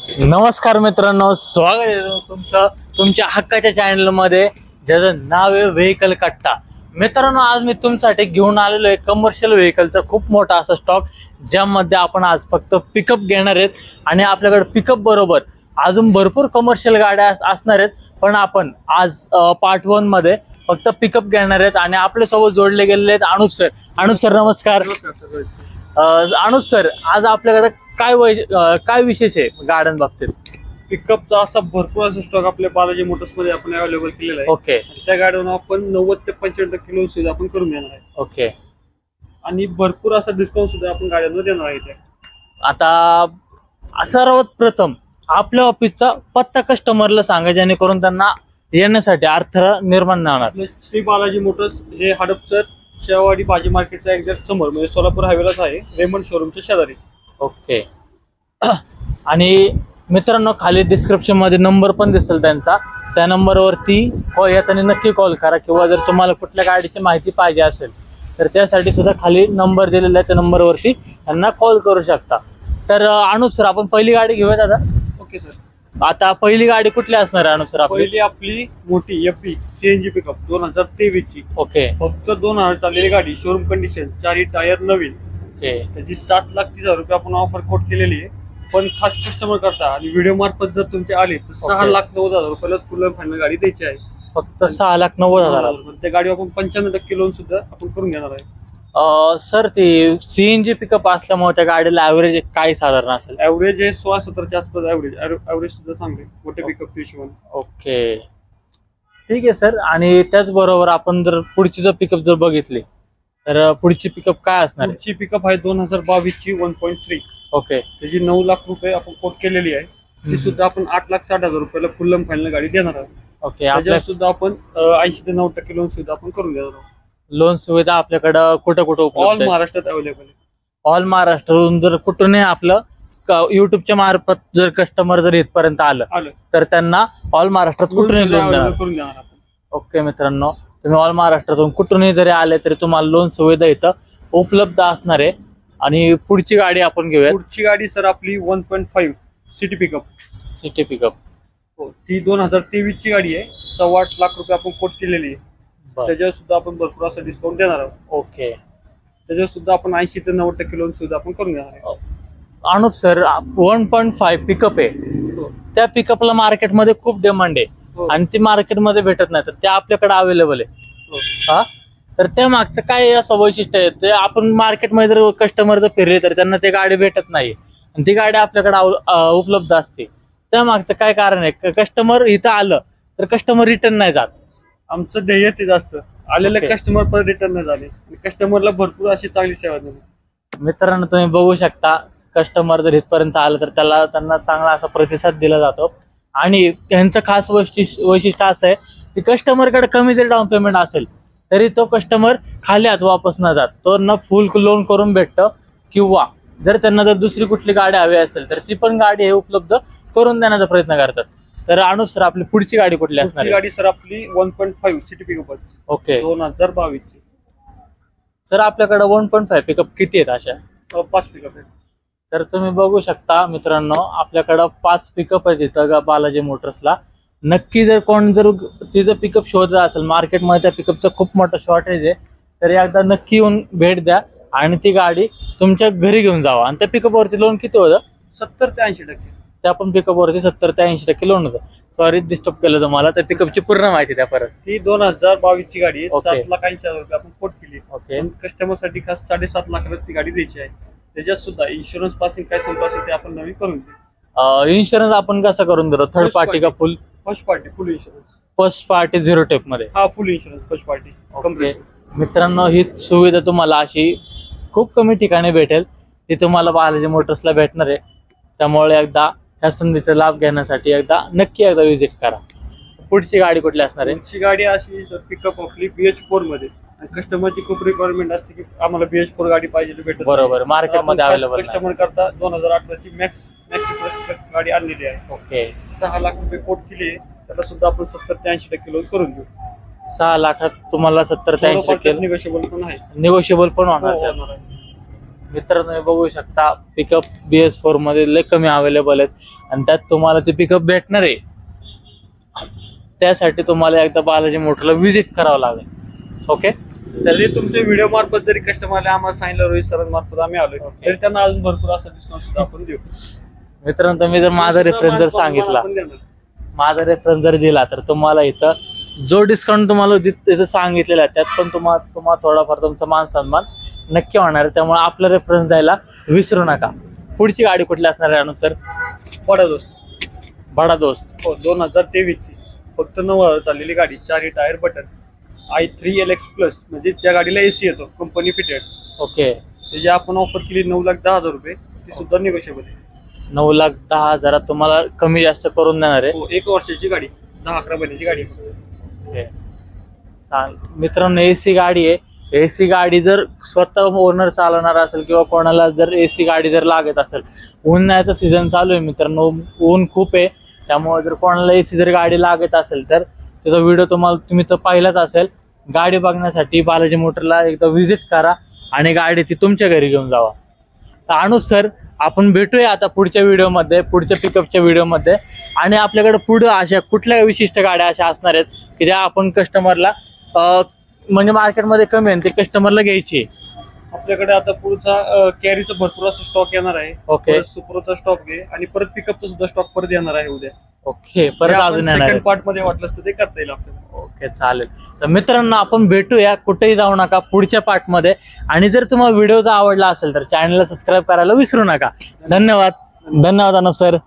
नमस्कार मित्रांनो, स्वागत आहे तुमचं तुमच्या हक्काच्या चॅनल मध्ये ज्याचं नाव आहे व्हेकल कट्टा. मित्रांनो, आज मी तुमच्यासाठी घेऊन आलेलो आहे कमर्शियल व्हेकलचा खूप मोठा असा स्टॉक, ज्यामध्ये आपण आज फक्त पिकअप घेणार आहेत आणि आपल्याकडे पिकअप बरोबर अजून भरपूर कमर्शियल गाड्या असणार आहेत. पण आपण आज पार्ट 1 मध्ये फक्त पिकअप घेणार आहेत आणि आपल्यासोबत जोडले गेलेले आहेत अनुप सर. अनुप सर नमस्कार. अनुप सर, आज आपल्याकडे काय विशेष आहे गाड्यां बाबतीत? पिकअपचा असा भरपूर असा स्टॉक आपल्या बालाजी मोटर्स मध्ये आपण अवेलेबल केलेला आहे. ओके. त्या गाड्यांवर आपण 90 ते 95% लोन सुद्धा आपण करून देणार आहे. ओके. आणि भरपूर असा डिस्काउंट सुद्धा आपण गाड्यांवर देणार आहे. आता सर्वात प्रथम आपल्या ऑफिसचा पत्ता कस्टमरला सांगा, जेणेकरून त्यांना येण्यासाठी अडथळा निर्माण नाही होणार. श्री बालाजी मोटर्स हे हडपसर शेवाडी भाजी मार्केटच्या एक्झॅक्ट समोर, म्हणजे सोलापूर हायवेलाच आहे, रेमंड शोरूमच्या शेजारी. ओके. आणि मित्रांनो, खाली डिस्क्रिप्शन मध्ये नंबर पण दिसेल त्यांचा, त्या नंबरवरती येताना नक्की कॉल करा. किंवा जर तुम्हाला कुठल्या गाडीची माहिती पाहिजे असेल तर त्यासाठी सुद्धा खाली नंबर दिलेला आहे, त्या नंबरवरती त्यांना कॉल करू शकता. तर अनुप सर, आपण पहिली गाडी घेऊयात आता. Okay sir. आता पहिली गाडी कुठली असणार आहे अनुप सर? पहिली आपली मोठी एफबी सीएनजी पिकअप 2023 ची. ओके. फक्त 2000 चाललेली गाडी, शोरूम कंडिशन, 4 टायर नवीन. ओके. त्याची 7,30,000 रुपये आपण ऑफर कोट केलेली आहे. पण खास कस्टमर करता आणि व्हिडिओ मार्फत जर तुमचे आले तर 6,90,000 रुपयाला फुल फायनल गाडी द्यायची आहे. फक्त 6,90,000. त्या गाडीवर आपण 95% लोन सुद्धा आपण करून घेणार आहे. सर, ती सीएनजी पिकअप असल्यामुळे त्या गाडीला ऍव्हरेज काय साधारण असेल? ऍव्हरेज आहे 16-17च्या आसपास ऍव्हरेज सुद्धा चांगले मोठे पिकअप हिशोबाने. ओके, ठीक आहे सर. आणि त्याचबरोबर आपण जर पुढची जर पिकअप जर बघितली तर पुढची पिकअप काय असणार? पुढची पिकअप आहे 2022 ची 1.3. ओके. त्याची 9 लाख रुपये आपण कोट केलेली आहे. ती सुद्धा आपण 8,60,000 रुपयाला फुल फायनल गाडी देणार आहोत. ओके. त्याच्यावर सुद्धा आपण 80 ते 90% लोन सुद्धा आपण करून देणार आहोत. लोन सुविधा आपल्याकडं कुठं कुठं उपलब्ध ऑल महाराष्ट्रात अवेलेबल आहे. ऑल महाराष्ट्रातून जर कुठूनही आपलं युट्यूबच्या मार्फत जर कस्टमर जर इथपर्यंत आलं तर त्यांना ऑल महाराष्ट्रात कुठूनही लोन करून देणार आपण. ओके मित्रांनो, तुम्ही ऑल महाराष्ट्रातून कुठूनही जरी आले तरी तुम्हाला लोन सुविधा इथं उपलब्ध असणार आहे. आणि पुढची गाडी आपण घेऊया. पुढची गाडी सर आपली 1.5 सिटी पिकअप. सिटी पिकअप ती 2023 ची गाडी आहे. 8.25 लाख रुपये आपण कोट केलेली आहे. त्याच्यावर सुद्धा आपण भरपूर असं डिस्काउंट देणार आहोत. ओके. त्याच्यावर सुद्धा आपण 80 ते 90% लोन सुद्धा आपण करून देणार आहे. अनुप सर, 1.5 पिकअप आहे. त्या पिकअपला मार्केटमध्ये खूप डिमांड आहे आणि ती मार्केटमध्ये भेटत नाही, तर त्या आपल्याकडे अवेलेबल आहे. हा, तर त्या मागचं काय असं वैशिष्ट्य आहे ते आपण मार्केटमध्ये जर कस्टमर जर फिरले तर त्यांना ते गाडी भेटत नाही आणि ती गाडी आपल्याकडे उपलब्ध असते. त्या मागचं काय कारण आहे? कस्टमर इथं आलं तर कस्टमर रिटर्न नाही जात. आमचं ध्येयच ते जास्त आलेले कस्टमर परत रिटर्न नाही झाले. कस्टमरला भरपूर अशी चांगली सेवा दिली. मित्रांनो, तुम्ही बघू शकता, कस्टमर जर इथपर्यंत आलं तर त्यांना चांगला असा प्रतिसाद दिला जातो. आणि त्यांचं खास वैशिष्ट्य असं आहे की कस्टमरकडे कमी जरी डाऊन पेमेंट असेल तरी तो कस्टमर खाली हात वापस न जात, तो ना फुल लोन करून भेटतं. किंवा जर त्यांना जर दुसरी कुठली गाडी हवी असेल तर ती पण गाडी हे उपलब्ध करून देण्याचा प्रयत्न करतात. तर अनुप सर, आपली पुढची गाडी कुठली असणार? पुढची गाडी सर आपली 1.5 सिटी पिकअप. ओके. 2022 ची. सर, आपल्याकडे 1.5 पिकअप किती आहेत? अशा 5 पिकअप आहेत. तर तुम्ही बघू शकता मित्रांनो, आपल्याकडं 5 पिकअप आहेत इथं बालाजी मोटर्सला. नक्की जर कोण जर तिचं पिकअप शोधत असेल, मार्केटमध्ये त्या पिकअपचं खूप मोठं शॉर्टेज आहे, तर एकदा नक्की येऊन भेट द्या आणि ती गाडी तुमच्या घरी घेऊन जावा. आणि त्या पिकअपवरती लोन किती होतं? 70 ते 80%. त्या पण पिकअपवरती 70 ते 80% लोन होतं. सॉरी डिस्टर्ब केलं तुम्हाला. त्या पिकअपची पूर्ण माहिती द्या परत. ती 2022 ची गाडी आहे. 7,80,000 रुपये आपण कोट केली. ओके. कस्टमर साठी खास 7.5 लाखाला ती गाडी द्यायची आहे. त्याच्यात सुद्धा इन्शुरन्स पासिंग काय संपलं असेल ते आपण नवीन करून देऊ. इन्शुरन्स आपण कसं करून देतो? थर्ड पार्टी का फुल? फर्स्ट पार्टी फुल इन्शुरन्स. फर्स्ट पार्टी 0 टेप मध्ये? हा, फुल इन्शुरन्स फर्स्ट पार्टी. ओके. मित्रांनो, ही सुविधा तुम्हाला अशी खूप कमी ठिकाणी भेटेल, ती तुम्हाला बालाजी मोटर्सला भेटणार आहे. त्यामुळे एकदा त्या संधीचा लाभ घेण्यासाठी नक्की एकदा व्हिजिट करा. पुढची गाडी कुठली असणार आहे? पुढची गाडी अशी पिकअप आपली BH4 मध्ये. कस्टमरची खूप रिक्वायरमेंट असते की आम्हाला BH4 गाडी पाहिजे, भेटत. बरोबर, मार्केटमध्ये अवेलेबल. कस्टमर करता 2018 ची मॅक्सी प्लस गाडी आणलेली आहे. ओके. 6 लाख रुपये कोट केली. त्याला सुद्धा आपण 70 ते 80% लोन करून देऊ. 6 लाखात तुम्हाला 70 ते 80% निगोशिएबल पण आहे. निगोशिएबल पण होणार. मित्रांनो हे बघू शकता पिकअप BS4 मध्ये लय कमी अवेलेबल आहेत आणि त्यात तुम्हाला ते पिकअप भेटणार आहे. त्यासाठी तुम्हाला एकदा बालाजी मोटरला व्हिजिट करावं लागेल. ओके, तरी तुमच्या व्हिडिओ मार्फत जरी कस्टमरला आम्हाला सांगितलं रोहित सर मार्फत आम्ही आलोय तरी त्यांना अजून भरपूर असं डिस्काउंट सुद्धा आपण देऊ. मित्रांनो तुम्ही जर माझा रेफरन्स जर सांगितला, माझा रेफरन्स जर दिला तर तुम्हाला इथं जो डिस्काउंट तुम्हाला इथं सांगितलेला आहे त्यात पण तुम्हाला थोडाफार तुमचा मान सन्मान नक्की होणार आहे. त्यामुळे आपला रेफरन्स द्यायला विसरू नका. पुढची गाडी कुठली असणार आहे अनुज सर? बडा दोस्त. बडा दोस्त हो 2023 ची फक्त 9,000 चाललेली गाडी, 4 tyre button, i3 LX plus, म्हणजे त्या गाडीला AC येतो कंपनी फिटेड. ओके, त्याची आपण ऑफर केली 9,10,000 रुपये, ती सुद्धा निगोशिएबल आहे. 9,10,000 तुम्हाला कमी जास्त करून देणार आहे. हो 1 वर्षाची गाडी, 10-11 महिन्याची गाडी. ओके, सांग मित्रांनो AC गाडी आहे. AC गाडी जर स्वतः ओनर चालवणार असेल किंवा कोणाला जर AC गाडी जर लागत असेल, उन्हाळ्याचा सीझन चालू आहे मित्रांनो, ऊन खूप आहे, त्यामुळे जर कोणाला AC जर गाडी लागत असेल तर त्याचा व्हिडिओ तुम्ही तर पाहिलाच असेल. गाडी बघण्यासाठी बालाजी मोटरला एकदा व्हिजिट करा आणि गाडी ती तुमच्या घरी घेऊन जावा. तर अनुज सर आपण भेटूया आता पुढच्या व्हिडिओमध्ये, पुढच्या पिकअपच्या व्हिडिओमध्ये. आणि आपल्याकडे पुढे अशा कुठल्या विशिष्ट गाड्या अशा असणार आहेत की ज्या आपण कस्टमरला म्हणजे मार्केटमध्ये कमी आहे ते कस्टमरला घ्यायची आहे. आपल्याकडे आता पुढचा कॅरीचा भरपूर असा स्टॉक येणार आहे. ओके, सुप्रोचा स्टॉक आहे आणि परत पिकअपचा सुद्धा स्टॉक परत येणार आहे उद्या. ओके, परत अजून येणार आहे. सेकंड पार्ट मध्ये वाटलं असतं ते करता येईल आपल्याला. ओके, चालेल. तर मित्रांनो आपण भेटूया, कुठेही जाऊ नका, पुढच्या पार्टमध्ये. आणि जर तुम्हाला व्हिडिओ जर आवडला असेल तर चॅनलला सबस्क्राईब करायला विसरू नका. धन्यवाद. धन्यवाद अनुज सर.